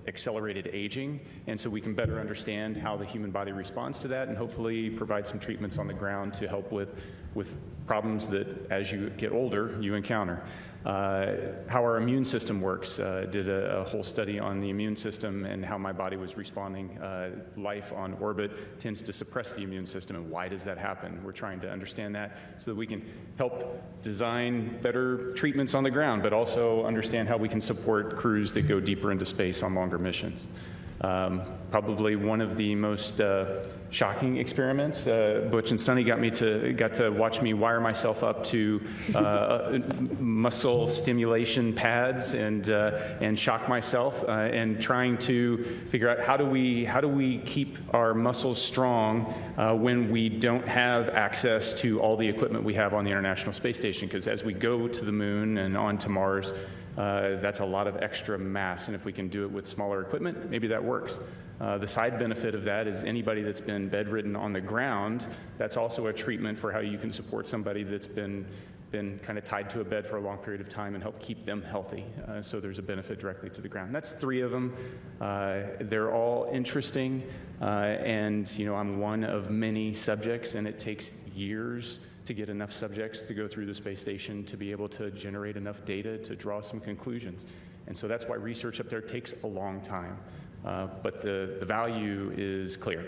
accelerated aging, and so we can better understand how the human body responds to that and hopefully provide some treatments on the ground to help with problems that as you get older you encounter. How our immune system works. Did a whole study on the immune system and how my body was responding. Life on orbit tends to suppress the immune system, and why does that happen? We're trying to understand that so that we can help design better treatments on the ground, but also understand how we can support crews that go deeper into space on longer missions. Probably one of the most shocking experiments. Butch and Sunny got to watch me wire myself up to muscle stimulation pads and shock myself and trying to figure out how do we keep our muscles strong when we don't have access to all the equipment we have on the International Space Station, because as we go to the moon and on to Mars, that's a lot of extra mass, and if we can do it with smaller equipment, maybe that works. The side benefit of that is anybody that's been bedridden on the ground, that's also a treatment for how you can support somebody that's been kind of tied to a bed for a long period of time and help keep them healthy. So there's a benefit directly to the ground. That's three of them. They're all interesting, and I'm one of many subjects, and it takes years to get enough subjects to go through the space station to be able to generate enough data to draw some conclusions. And so that's why research up there takes a long time. But the value is clear.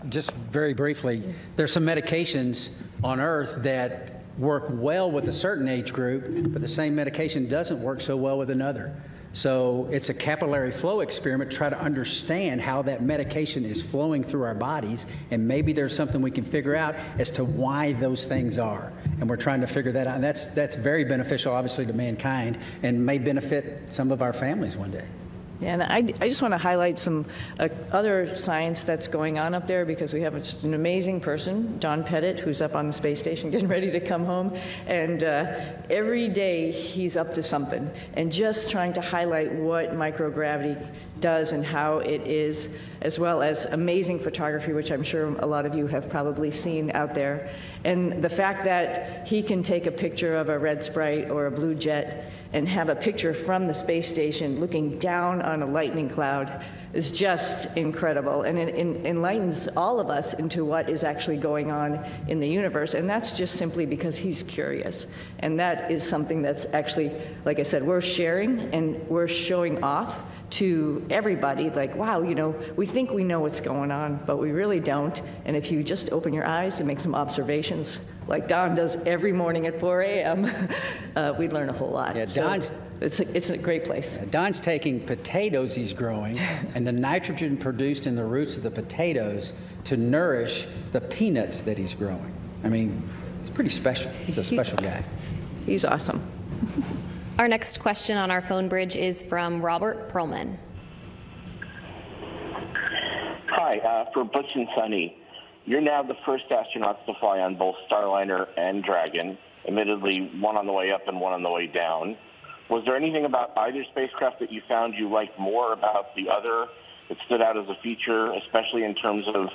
Just very briefly, there's some medications on Earth that work well with a certain age group, but the same medication doesn't work so well with another. So it's a capillary flow experiment to try to understand how that medication is flowing through our bodies, and maybe there's something we can figure out as to why those things are. And we're trying to figure that out. And that's very beneficial, obviously, to mankind, and may benefit some of our families one day. Yeah, and I just want to highlight some other science that's going on up there, because we have just an amazing person, Don Pettit, who's up on the space station getting ready to come home. And every day he's up to something and just trying to highlight what microgravity does and how it is, as well as amazing photography, which I'm sure a lot of you have probably seen out there. And the fact that he can take a picture of a red sprite or a blue jet and have a picture from the space station looking down on a lightning cloud is just incredible, and it enlightens all of us into what is actually going on in the universe. And that's just simply because he's curious. And that is something that's actually, like I said, we're sharing and we're showing off to everybody, like, wow, you know, we think we know what's going on, but we really don't. And if you just open your eyes and make some observations, like Don does every morning at 4 a.m., we'd learn a whole lot. Yeah, so Don's, it's a great place. Don's taking potatoes he's growing and the nitrogen produced in the roots of the potatoes to nourish the peanuts that he's growing. I mean, it's pretty special. He's a special guy. He's awesome. Our next question on our phone bridge is from Robert Perlman. Hi, for Butch and Sunny. You're now the first astronauts to fly on both Starliner and Dragon, admittedly one on the way up and one on the way down. Was there anything about either spacecraft that you found you liked more about the other that stood out as a feature, especially in terms of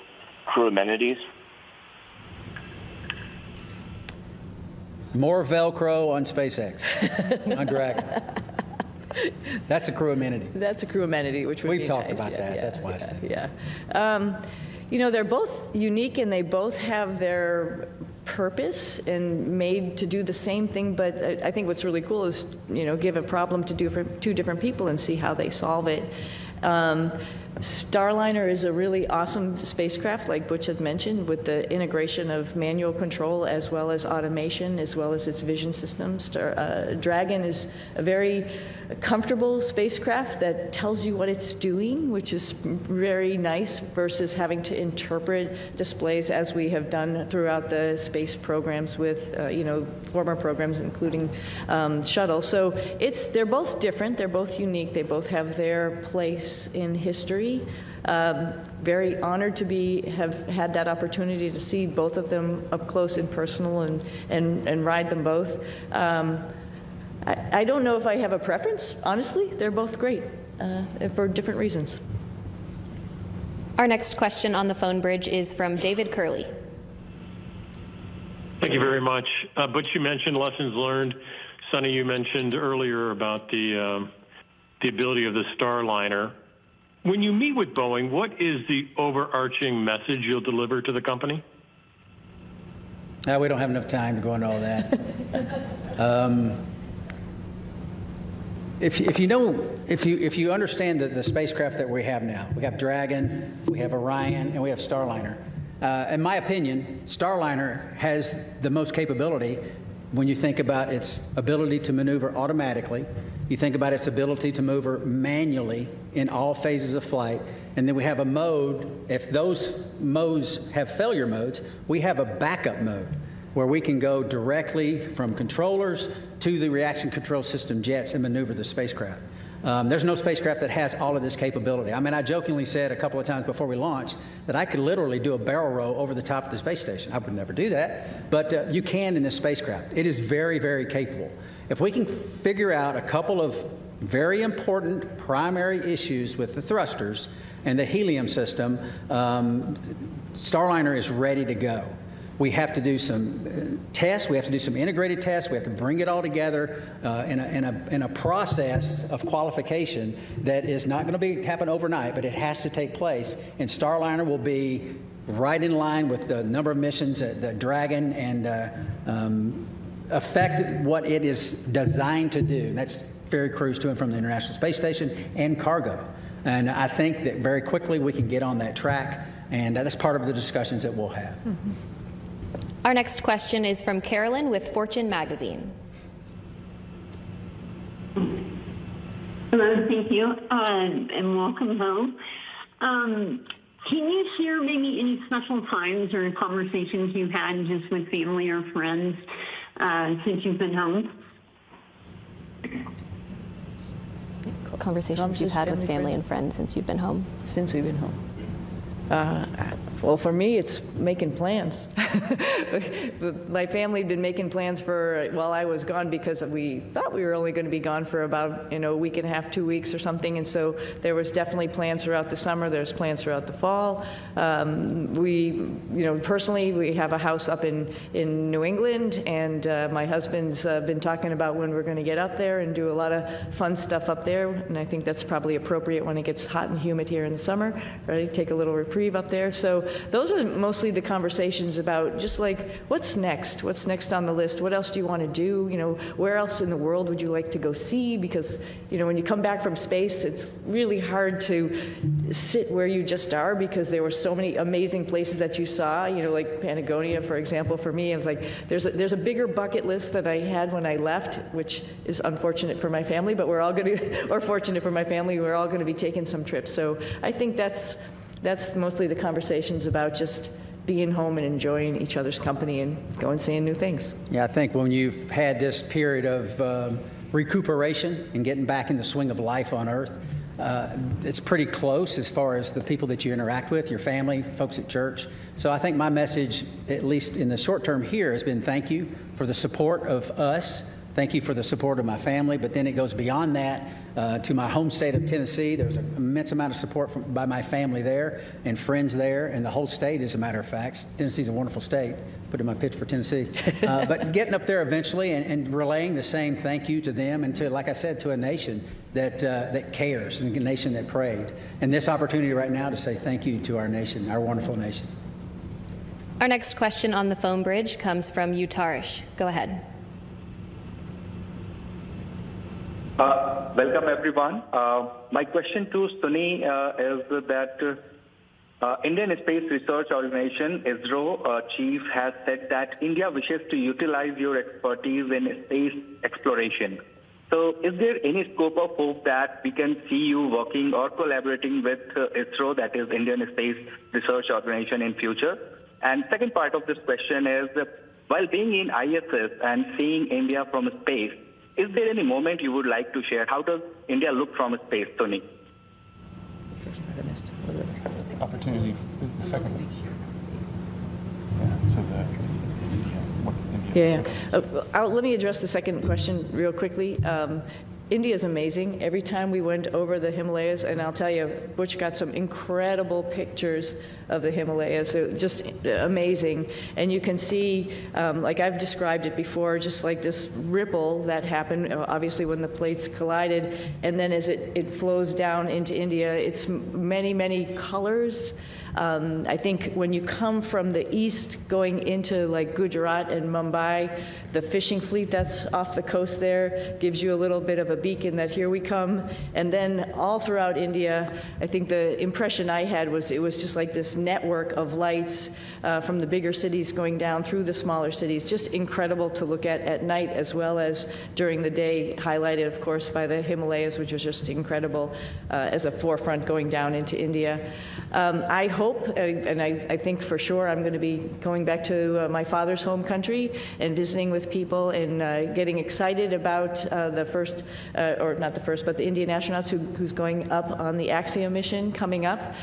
crew amenities? More Velcro on SpaceX, on Dragon. That's a crew amenity. That's a crew amenity, which would be We've talked nice. about that. That's why I said it. Yeah. You know, they're both unique and they both have their purpose and made to do the same thing, but I think what's really cool is, you know, give a problem to two different people and see how they solve it. Starliner is a really awesome spacecraft, like Butch had mentioned, with the integration of manual control as well as automation, as well as its vision systems. Dragon is a very comfortable spacecraft that tells you what it's doing, which is very nice, versus having to interpret displays as we have done throughout the space programs with, you know, former programs, including shuttle. So they're both different, they're both unique, they both have their place in history. Very honored to have had that opportunity to see both of them up close and personal and ride them both. I don't know if I have a preference, honestly. They're both great for different reasons. Our next question on the phone bridge is from David Curley. Thank you very much. Butch, you mentioned lessons learned. Sunny, you mentioned earlier about the ability of the Starliner. When you meet with Boeing, what is the overarching message you'll deliver to the company? We don't have enough time to go into all that. If you understand the spacecraft that we have now, we have Dragon, we have Orion, and we have Starliner. In my opinion, Starliner has the most capability when you think about its ability to maneuver automatically. You think about its ability to maneuver manually in all phases of flight. And then we have a mode, if those modes have failure modes, we have a backup mode where we can go directly from controllers to the reaction control system jets and maneuver the spacecraft. There's no spacecraft that has all of this capability. I mean, I jokingly said a couple of times before we launched that I could literally do a barrel roll over the top of the space station. I would never do that, but you can in this spacecraft. It is very, very capable. If we can figure out a couple of very important primary issues with the thrusters and the helium system, Starliner is ready to go. We have to do some tests. We have to do some integrated tests. We have to bring it all together in a process of qualification that is not going to happen overnight, but it has to take place. And Starliner will be right in line with the number of missions that Dragon and affect what it is designed to do. And that's ferry crews to and from the International Space Station and cargo. And I think that very quickly we can get on that track, and that's part of the discussions that we'll have. Mm-hmm. Our next question is from Carolyn with Fortune Magazine. Hello, thank you, and welcome home. Can you share maybe any special times or conversations you've had just with family or friends since you've been home? Conversations you've had with family and friends since you've been home? Since we've been home. Well, for me, it's making plans. My family had been making plans while I was gone because we thought we were only going to be gone for about a week and a half, 2 weeks or something. And so there was definitely plans throughout the summer. There's plans throughout the fall. Personally, we have a house up in New England, and my husband's been talking about when we're going to get up there and do a lot of fun stuff up there. And I think that's probably appropriate when it gets hot and humid here in the summer, right? Take a little reprieve up there. So those are mostly the conversations about just like, what's next? What's next on the list? What else do you want to do? Where else in the world would you like to go see? Because, when you come back from space, it's really hard to sit where you just are because there were so many amazing places that you saw, like Patagonia, for example. For me, it was like, there's a bigger bucket list that I had when I left, which is unfortunate for my family, but we're all going to, or fortunate for my family, we're all going to be taking some trips. So I think that's mostly the conversations about just being home and enjoying each other's company and going seeing new things. Yeah, I think when you've had this period of recuperation and getting back in the swing of life on Earth, it's pretty close as far as the people that you interact with, your family, folks at church. So I think my message, at least in the short term here, has been thank you for the support of us. Thank you for the support of my family. But then it goes beyond that to my home state of Tennessee. There's an immense amount of support by my family there and friends there and the whole state, as a matter of fact. Tennessee's a wonderful state. Put in my pitch for Tennessee. But getting up there eventually and relaying the same thank you to them and to, like I said, to a nation that cares and a nation that prayed. And this opportunity right now to say thank you to our nation, our wonderful nation. Our next question on the phone bridge comes from Utarish. Go ahead. Welcome, everyone. My question to Sunny is that Indian Space Research Organization, ISRO chief has said that India wishes to utilize your expertise in space exploration. So is there any scope of hope that we can see you working or collaborating with ISRO, that is Indian Space Research Organization, in future? And second part of this question is, while being in ISS and seeing India from space, is there any moment you would like to share? How does India look from space, Tony? Opportunity for the second one. Let me address the second question real quickly. India is amazing. Every time we went over the Himalayas, and I'll tell you, Butch got some incredible pictures of the Himalayas. Just amazing. And you can see, like I've described it before, just like this ripple that happened, obviously when the plates collided, and then as it flows down into India, it's many, many colors. I think when you come from the east going into like Gujarat and Mumbai, the fishing fleet that's off the coast there gives you a little bit of a beacon that here we come. And then all throughout India, I think the impression I had was it was just like this network of lights from the bigger cities going down through the smaller cities. Just incredible to look at night as well as during the day, highlighted, of course, by the Himalayas, which was just incredible as a forefront going down into India. I hope, and I think for sure, I'm going to be going back to my father's home country and visiting with people and getting excited about the first, or not the first, but the Indian astronauts who's going up on the Axiom mission coming up.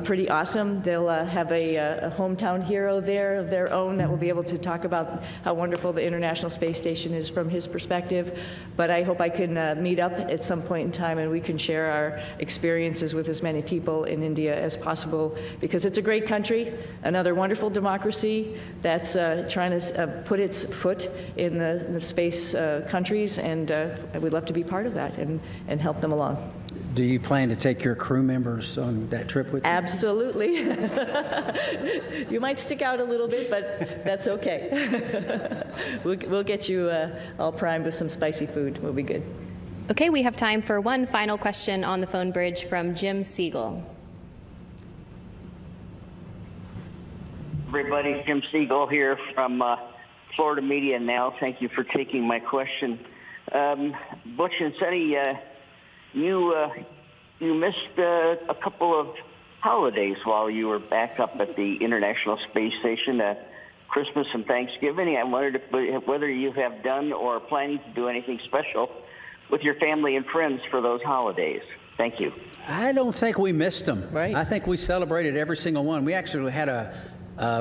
Pretty awesome. They'll have a hometown hero there of their own that will be able to talk about how wonderful the International Space Station is from his perspective. But I hope I can meet up at some point in time and we can share our experiences with as many people in India as possible, because it's a great country, another wonderful democracy that's trying to put its foot in the space countries, and we'd love to be part of that and help them along. Do you plan to take your crew members on that trip with you? Absolutely. You might stick out a little bit, but that's okay. We'll get you all primed with some spicy food. We'll be good. Okay, we have time for one final question on the phone bridge from Jim Siegel. Everybody, Jim Siegel here from Florida Media Now. Thank you for taking my question. Butch and Sunny, you missed a couple of holidays while you were back up at the International Space Station, Christmas and Thanksgiving. I wondered whether you have done or are planning to do anything special with your family and friends for those holidays. Thank you. I don't think we missed them. Right. I think we celebrated every single one. We actually had a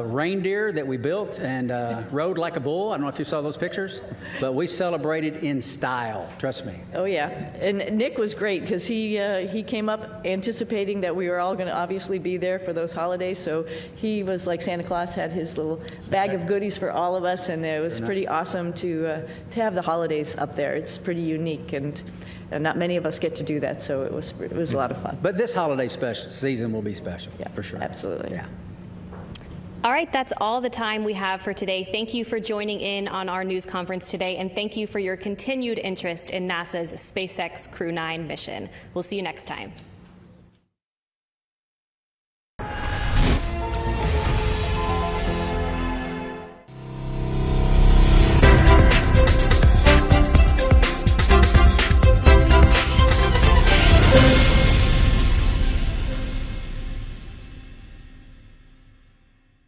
reindeer that we built and rode like a bull. I don't know if you saw those pictures, but we celebrated in style. Trust me. Oh yeah, and Nick was great because he came up anticipating that we were all going to obviously be there for those holidays. So he was like Santa Claus, had his little bag of goodies for all of us, and it was pretty awesome to have the holidays up there. It's pretty unique, and not many of us get to do that. So it was a lot of fun. But this holiday season will be special, for sure. Absolutely. Yeah. All right, that's all the time we have for today. Thank you for joining in on our news conference today, and thank you for your continued interest in NASA's SpaceX Crew 9 mission. We'll see you next time.